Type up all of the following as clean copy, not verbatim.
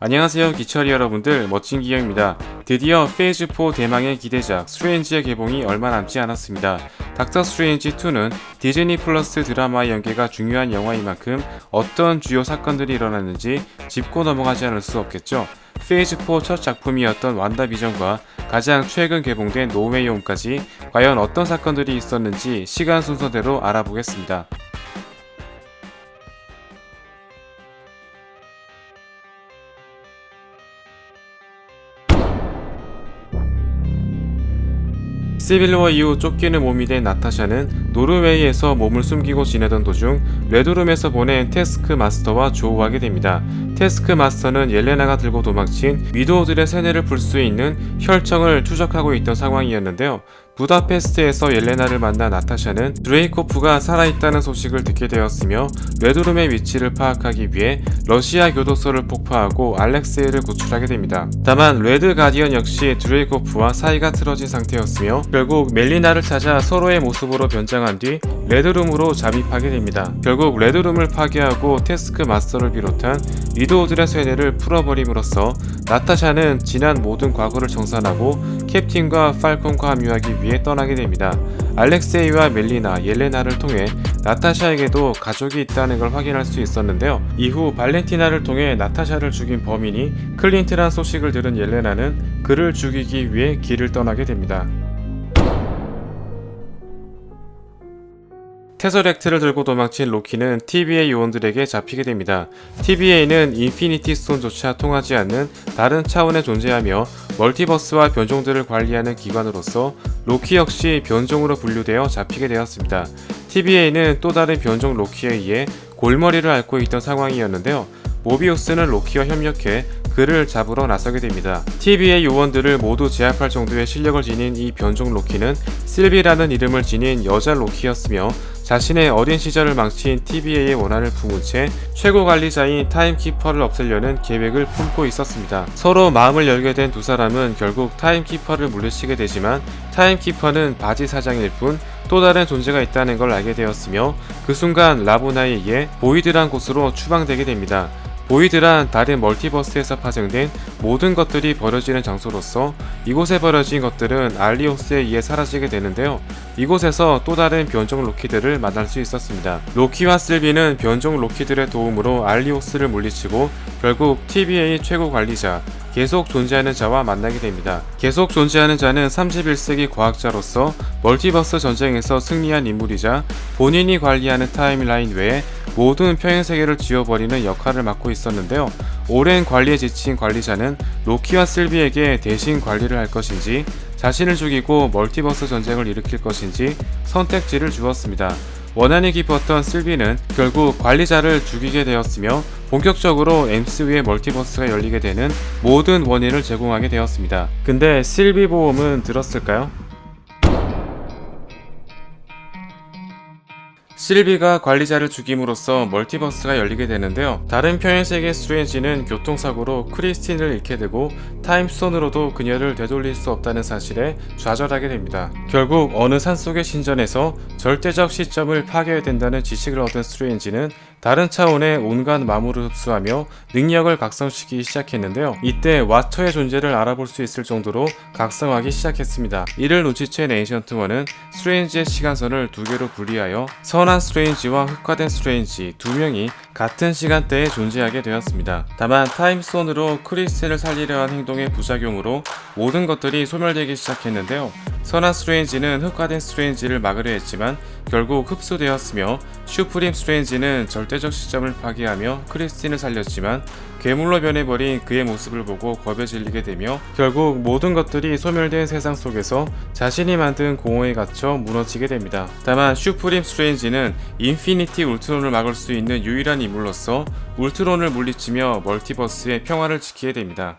안녕하세요 기철이 여러분들, 멋진 기영입니다. 드디어 페이즈 4 대망의 기대작 스트레인지의 개봉이 얼마 남지 않았습니다. 닥터 스트레인지 2는 디즈니 플러스 드라마의 연계가 중요한 영화인 만큼 어떤 주요 사건들이 일어났는지 짚고 넘어가지 않을 수 없겠죠. 페이즈 4 첫 작품이었던 완다비전과 가장 최근 개봉된 노웨이 홈까지 과연 어떤 사건들이 있었는지 시간 순서대로 알아보겠습니다. 시빌워 이후 쫓기는 몸이 된 나타샤는 노르웨이에서 몸을 숨기고 지내던 도중 레드룸에서 보낸 태스크 마스터와 조우하게 됩니다. 태스크 마스터는 옐레나가 들고 도망친 위도우들의 세뇌를 풀 수 있는 혈청을 추적하고 있던 상황이었는데요. 부다페스트에서 옐레나를 만난 나타샤는 드레이코프가 살아있다는 소식을 듣게 되었으며 레드룸의 위치를 파악하기 위해 러시아 교도소를 폭파하고 알렉세이를 구출하게 됩니다. 다만 레드 가디언 역시 드레이코프와 사이가 틀어진 상태였으며 결국 멜리나를 찾아 서로의 모습으로 변장한 뒤 레드룸으로 잠입하게 됩니다. 결국 레드룸을 파괴하고 태스크 마스터를 비롯한 위도우들의 세뇌를 풀어버림으로써 나타샤는 지난 모든 과거를 정산하고 캡틴과 팔콘과 합류하기 위해 떠나게 됩니다. 알렉세이와 멜리나, 옐레나를 통해 나타샤에게도 가족이 있다는 걸 확인할 수 있었는데요. 이후 발렌티나를 통해 나타샤를 죽인 범인이 클린트란 소식을 들은 옐레나는 그를 죽이기 위해 길을 떠나게 됩니다. 테서렉트를 들고 도망친 로키는 TVA 요원들에게 잡히게 됩니다. TVA는 인피니티 스톤조차 통하지 않는 다른 차원에 존재하며 멀티버스와 변종들을 관리하는 기관으로서 로키 역시 변종으로 분류되어 잡히게 되었습니다. TVA는 또 다른 변종 로키에 의해 골머리를 앓고 있던 상황이었는데요. 모비우스는 로키와 협력해 그를 잡으러 나서게 됩니다. TVA 요원들을 모두 제압할 정도의 실력을 지닌 이 변종 로키는 실비라는 이름을 지닌 여자 로키였으며 자신의 어린 시절을 망친 TVA의 원한을 품은 채 최고 관리자인 타임키퍼를 없애려는 계획을 품고 있었습니다. 서로 마음을 열게 된 두 사람은 결국 타임키퍼를 물리치게 되지만 타임키퍼는 바지 사장일 뿐 또 다른 존재가 있다는 걸 알게 되었으며 그 순간 라보나에 의해 보이드란 곳으로 추방되게 됩니다. 보이드란 다른 멀티버스에서 파생된 모든 것들이 버려지는 장소로서 이곳에 버려진 것들은 알리오스에 의해 사라지게 되는데요. 이곳에서 또 다른 변종 로키들을 만날 수 있었습니다. 로키와 실비는 변종 로키들의 도움으로 알리오스를 물리치고 결국 TVA 최고 관리자 계속 존재하는 자와 만나게 됩니다. 계속 존재하는 자는 31세기 과학자로서 멀티버스 전쟁에서 승리한 인물이자 본인이 관리하는 타임라인 외에 모든 평행세계를 지워버리는 역할을 맡고 있었는데요. 오랜 관리에 지친 관리자는 로키와 실비에게 대신 관리를 할 것인지 자신을 죽이고 멀티버스 전쟁을 일으킬 것인지 선택지를 주었습니다. 원한이 깊었던 실비는 결국 관리자를 죽이게 되었으며 본격적으로 MCU의 멀티버스가 열리게 되는 모든 원인을 제공하게 되었습니다. 근데 실비 보험은 들었을까요? 실비가 관리자를 죽임으로써 멀티버스가 열리게 되는데요. 다른 평행세계 스트레인지는 교통사고로 크리스틴을 잃게 되고 타임스톤으로도 그녀를 되돌릴 수 없다는 사실에 좌절하게 됩니다. 결국 어느 산속의 신전에서 절대적 시점을 파괴해야 된다는 지식을 얻은 스트레인지는 다른 차원의 온갖 마물을 흡수하며 능력을 각성시키기 시작했는데요. 이때 와처의 존재를 알아볼 수 있을 정도로 각성하기 시작했습니다. 이를 눈치챈 에이전트 1은 스트레인지의 시간선을 두 개로 분리하여 선한 스트레인지와 흑화된 스트레인지 두 명이 같은 시간대에 존재하게 되었습니다. 다만 타임스톤으로 크리스틴을 살리려 한 행동의 부작용으로 모든 것들이 소멸되기 시작했는데요. 선한 스트레인지는 흑화된 스트레인지를 막으려 했지만 결국 흡수되었으며 슈프림 스트레인지는 절대적 시점을 파괴하며 크리스틴을 살렸지만 괴물로 변해버린 그의 모습을 보고 겁에 질리게 되며 결국 모든 것들이 소멸된 세상 속에서 자신이 만든 공허에 갇혀 무너지게 됩니다. 다만 슈프림 스트레인지는 인피니티 울트론을 막을 수 있는 유일한 인물로서 울트론을 물리치며 멀티버스의 평화를 지키게 됩니다.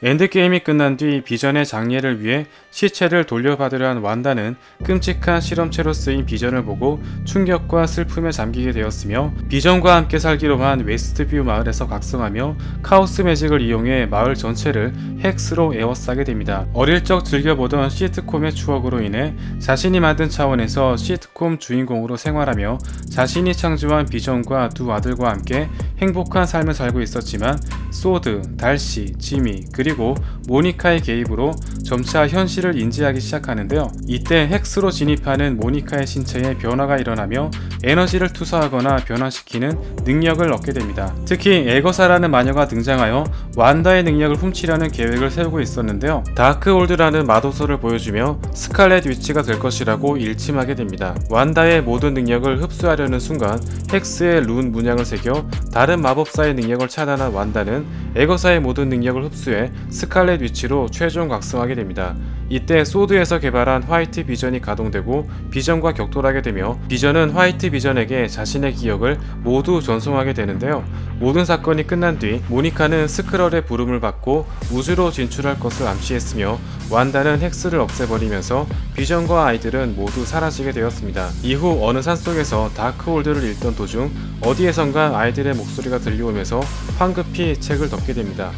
엔드게임이 끝난 뒤 비전의 장례를 위해 시체를 돌려받으려 한 완다는 끔찍한 실험체로 쓰인 비전을 보고 충격과 슬픔에 잠기게 되었으며 비전과 함께 살기로 한 웨스트뷰 마을에서 각성하며 카오스 매직을 이용해 마을 전체를 헥스로 에워싸게 됩니다. 어릴 적 즐겨보던 시트콤의 추억으로 인해 자신이 만든 차원에서 시트콤 주인공으로 생활하며 자신이 창조한 비전과 두 아들과 함께 행복한 삶을 살고 있었지만 소드, 달시, 지미, 그리고 모니카의 개입으로 점차 현실을 인지하기 시작하는데요. 이때 헥스로 진입하는 모니카의 신체에 변화가 일어나며 에너지를 투사하거나 변화시키는 능력을 얻게 됩니다. 특히 에거사라는 마녀가 등장하여 완다의 능력을 훔치려는 계획을 세우고 있었는데요. 다크홀드라는 마도서를 보여주며 스칼렛 위치가 될 것이라고 일침하게 됩니다. 완다의 모든 능력을 흡수하려는 순간 헥스의 룬 문양을 새겨 다른 마법사의 능력을 차단한 완다는 에거사의 모든 능력을 흡수해 스칼렛 위치로 최종 각성하게 됩니다. 이때 소드에서 개발한 화이트 비전이 가동되고 비전과 격돌하게 되며 비전은 화이트 비전에게 자신의 기억을 모두 전송하게 되는데요. 모든 사건이 끝난 뒤 모니카는 스크럴의 부름을 받고 우주로 진출할 것을 암시했으며 완다는 헥스를 없애버리면서 비전과 아이들은 모두 사라지게 되었습니다. 이후 어느 산속에서 다크홀드를 읽던 도중 어디에선가 아이들의 목소리가 들려오면서 황급히 책을 덮게 됩니다.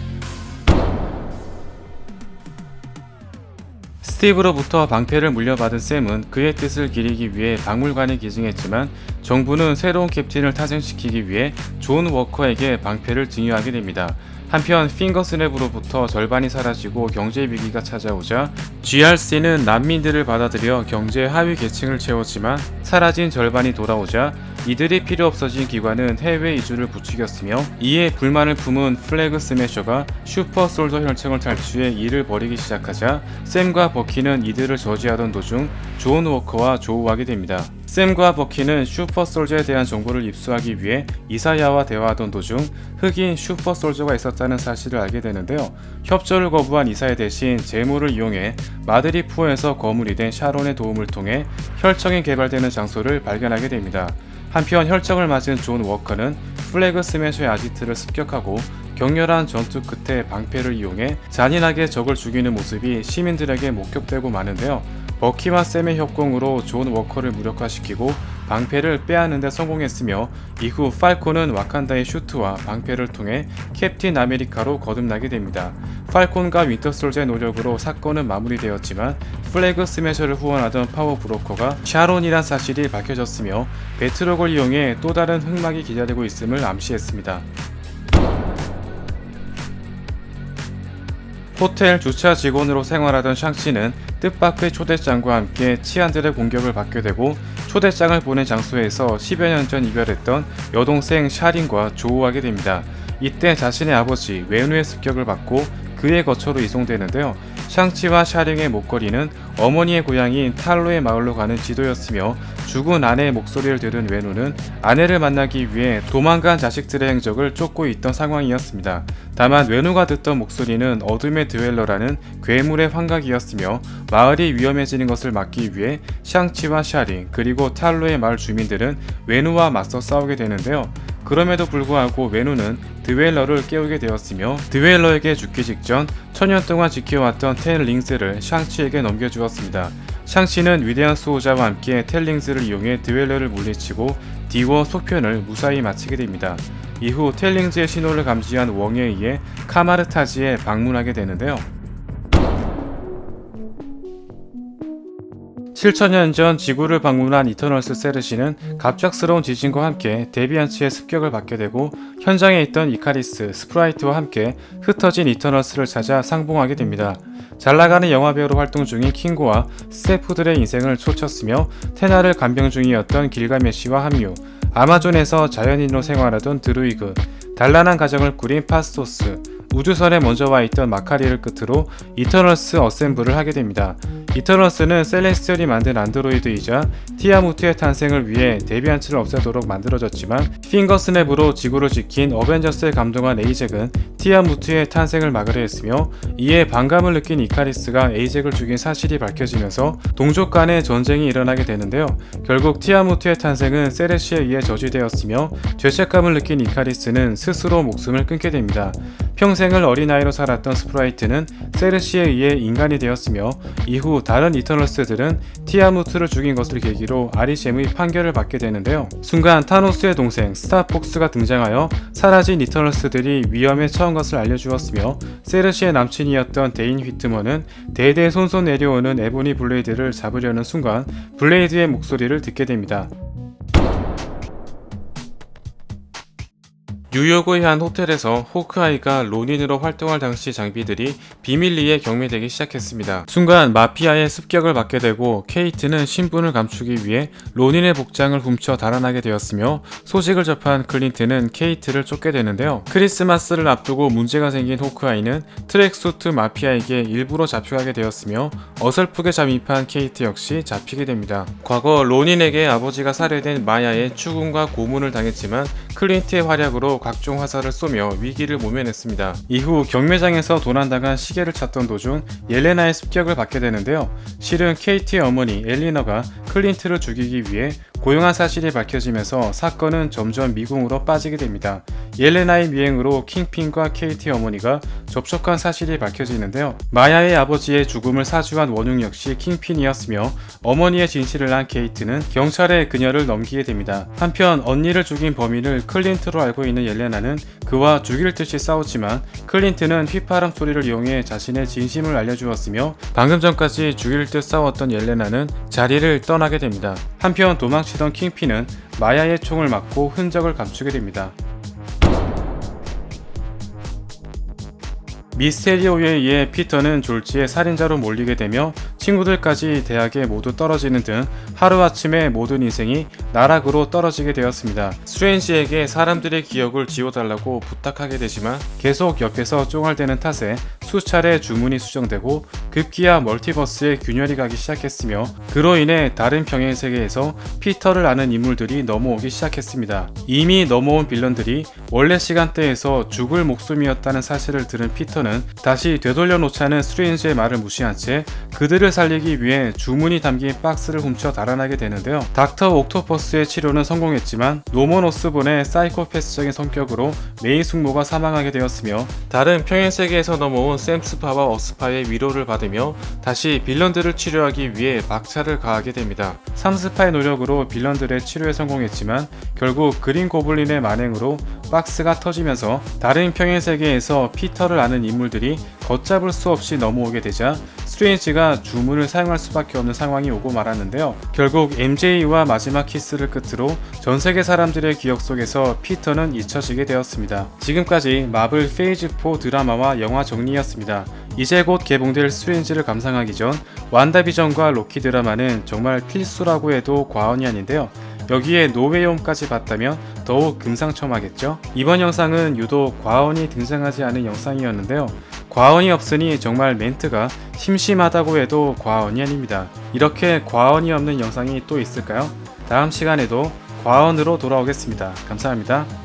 스티브로부터 방패를 물려받은 샘은 그의 뜻을 기리기 위해 박물관에 기증했지만 정부는 새로운 캡틴을 탄생시키기 위해 존 워커에게 방패를 증여하게 됩니다. 한편 핑거스냅으로부터 절반이 사라지고 경제 위기가 찾아오자 GRC는 난민들을 받아들여 경제 하위 계층을 채웠지만 사라진 절반이 돌아오자 이들이 필요 없어진 기관은 해외 이주를 부추겼으며 이에 불만을 품은 플래그 스매셔가 슈퍼 솔저 혈청을 탈취해 일을 벌이기 시작하자 샘과 버키는 이들을 저지하던 도중 존 워커와 조우하게 됩니다. 샘과 버키는 슈퍼 솔저에 대한 정보를 입수하기 위해 이사야와 대화하던 도중 흑인 슈퍼 솔저가 있었다는 사실을 알게 되는데요. 협조를 거부한 이사야 대신 재물을 이용해 마드리프에서 거물이 된 샤론의 도움을 통해 혈청이 개발되는 장소를 발견하게 됩니다. 한편 혈청을 맞은 존 워커는 플래그 스매셔의 아지트를 습격하고 격렬한 전투 끝에 방패를 이용해 잔인하게 적을 죽이는 모습이 시민들에게 목격되고 마는데요. 버키와 샘의 협공으로 존 워커를 무력화시키고 방패를 빼앗는 데 성공했으며 이후 팔콘은 와칸다의 슈트와 방패를 통해 캡틴 아메리카로 거듭나게 됩니다. 팔콘과 윈터솔저의 노력으로 사건은 마무리되었지만 플래그 스매셔를 후원하던 파워 브로커가 샤론이란 사실이 밝혀졌으며 배트록을 이용해 또 다른 흑막이 기다리고 있음을 암시했습니다. 호텔 주차 직원으로 생활하던 샹치는 뜻밖의 초대장과 함께 치안들의 공격을 받게 되고 초대장을 보낸 장소에서 10여 년 전 이별했던 여동생 샤린과 조우하게 됩니다. 이때 자신의 아버지 웨누의 습격을 받고 그의 거처로 이송되는데요. 샹치와 샤링의 목걸이는 어머니의 고향인 탈로의 마을로 가는 지도였으며 죽은 아내의 목소리를 들은 웨누는 아내를 만나기 위해 도망간 자식들의 행적을 쫓고 있던 상황이었습니다. 다만 웨누가 듣던 목소리는 어둠의 드웰러라는 괴물의 환각이었으며 마을이 위험해지는 것을 막기 위해 샹치와 샤링 그리고 탈로의 마을 주민들은 웨누와 맞서 싸우게 되는데요. 그럼에도 불구하고 웨누는 드웰러를 깨우게 되었으며 드웰러에게 죽기 직전 천년 동안 지켜왔던 텔링스를 샹치에게 넘겨주었습니다. 샹치는 위대한 수호자와 함께 텔링스를 이용해 드웰러를 물리치고 디워 속편을 무사히 마치게 됩니다. 이후 텔링즈의 신호를 감지한 웡에 의해 카마르타지에 방문하게 되는데요. 7천년 전 지구를 방문한 이터널스 세르시는 갑작스러운 지진과 함께 데비안츠의 습격을 받게 되고 현장에 있던 이카리스, 스프라이트와 함께 흩어진 이터널스를 찾아 상봉하게 됩니다. 잘나가는 영화배우로 활동 중인 킹고와 스태프들의 인생을 솟쳤으며 테나를 간병 중이었던 길가메시와 합류, 아마존에서 자연인으로 생활하던 드루이그, 단란한 가정을 꾸린 파스토스, 우주선에 먼저 와 있던 마카리를 끝으로 이터널스 어셈블을 하게 됩니다. 이터널스는 셀레스티얼이 만든 안드로이드이자 티아무트의 탄생을 위해 데비안츠를 없애도록 만들어졌지만 핑거스냅으로 지구를 지킨 어벤져스에 감동한 에이젝은 티아무트의 탄생을 막으려 했으며 이에 반감을 느낀 이카리스가 에이젝을 죽인 사실이 밝혀지면서 동족 간의 전쟁이 일어나게 되는데요. 결국 티아무트의 탄생은 세레시에 의해 저지되었으며 죄책감을 느낀 이카리스는 스스로 목숨을 끊게 됩니다. 평생을 어린아이로 살았던 스프라이트는 세르시에 의해 인간이 되었으며 이후 다른 이터널스들은 티아무트를 죽인 것을 계기로 아리젬의 판결을 받게 되는데요. 순간 타노스의 동생 스타폭스가 등장하여 사라진 이터널스들이 위험에 처한 것을 알려주었으며 세르시의 남친이었던 데인 휘트머는 대대손손 내려오는 에보니 블레이드를 잡으려는 순간 블레이드의 목소리를 듣게 됩니다. 뉴욕의 한 호텔에서 호크아이가 로닌으로 활동할 당시 장비들이 비밀리에 경매되기 시작했습니다. 순간 마피아의 습격을 받게 되고 케이트는 신분을 감추기 위해 로닌의 복장을 훔쳐 달아나게 되었으며 소식을 접한 클린트는 케이트를 쫓게 되는데요. 크리스마스를 앞두고 문제가 생긴 호크아이는 트랙수트 마피아에게 일부러 잡혀가게 되었으며 어설프게 잠입한 케이트 역시 잡히게 됩니다. 과거 로닌에게 아버지가 살해된 마야의 추궁과 고문을 당했지만 클린트의 활약으로 각종 화살을 쏘며 위기를 모면했습니다. 이후 경매장에서 도난당한 시계를 찾던 도중 옐레나의 습격을 받게 되는데요. 실은 케이트의 어머니 엘리너가 클린트를 죽이기 위해 고용한 사실이 밝혀지면서 사건은 점점 미궁으로 빠지게 됩니다. 옐레나의 미행으로 킹핀과 케이트의 어머니가 접촉한 사실이 밝혀지는데요. 마야의 아버지의 죽음을 사주한 원흉 역시 킹핀이었으며 어머니의 진실을 안 케이트는 경찰에 그녀를 넘기게 됩니다. 한편 언니를 죽인 범인을 클린트로 알고 있는 옐레나는 그와 죽일 듯이 싸웠지만 클린트는 휘파람 소리를 이용해 자신의 진심을 알려주었으며 방금 전까지 죽일 듯 싸웠던 옐레나는 자리를 떠나게 됩니다. 한편 도망치던 킹핀은 마야의 총을 맞고 흔적을 감추게 됩니다. 미스테리오에 의해 피터는 졸지에 살인자로 몰리게 되며 친구들까지 대학에 모두 떨어지는 등 하루아침에 모든 인생이 나락으로 떨어지게 되었습니다. 스트레인지에게 사람들의 기억을 지워달라고 부탁하게 되지만 계속 옆에서 쫑알대는 탓에 수차례 주문이 수정되고 급기야 멀티버스에 균열이 가기 시작했으며 그로 인해 다른 평행 세계에서 피터를 아는 인물들이 넘어오기 시작했습니다. 이미 넘어온 빌런들이 원래 시간대에서 죽을 목숨이었다는 사실을 들은 피터는 다시 되돌려 놓자는 스트레인지의 말을 무시한 채 그들을 살리기 위해 주문이 담긴 박스를 훔쳐 달아나게 되는데요. 닥터 옥토퍼스의 치료는 성공했지만 노먼 오스본의 사이코패스적인 성격으로 메인 숙모가 사망하게 되었으며 다른 평행 세계에서 넘어온 샘 스파와 어스파의 위로를 받으며 다시 빌런들을 치료하기 위해 박차를 가하게 됩니다. 삼스파의 노력으로 빌런들의 치료에 성공했지만 결국 그린 고블린의 만행으로 박스가 터지면서 다른 평행 세계에서 피터를 아는 인물들이 걷잡을 수 없이 넘어오게 되자 스트레인지가 주문을 사용할 수밖에 없는 상황이 오고 말았는데요. 결국 MJ와 마지막 키스를 끝으로 전세계 사람들의 기억 속에서 피터는 잊혀지게 되었습니다. 지금까지 마블 페이즈 4 드라마와 영화 정리였습니다. 이제 곧 개봉될 스트레인지를 감상하기 전 완다비전과 로키 드라마는 정말 필수라고 해도 과언이 아닌데요. 여기에 노웨이홈까지 봤다면 더욱 금상첨화겠죠? 이번 영상은 유독 과언이 등장하지 않은 영상이었는데요. 과언이 없으니 정말 멘트가 심심하다고 해도 과언이 아닙니다. 이렇게 과언이 없는 영상이 또 있을까요? 다음 시간에도 과언으로 돌아오겠습니다. 감사합니다.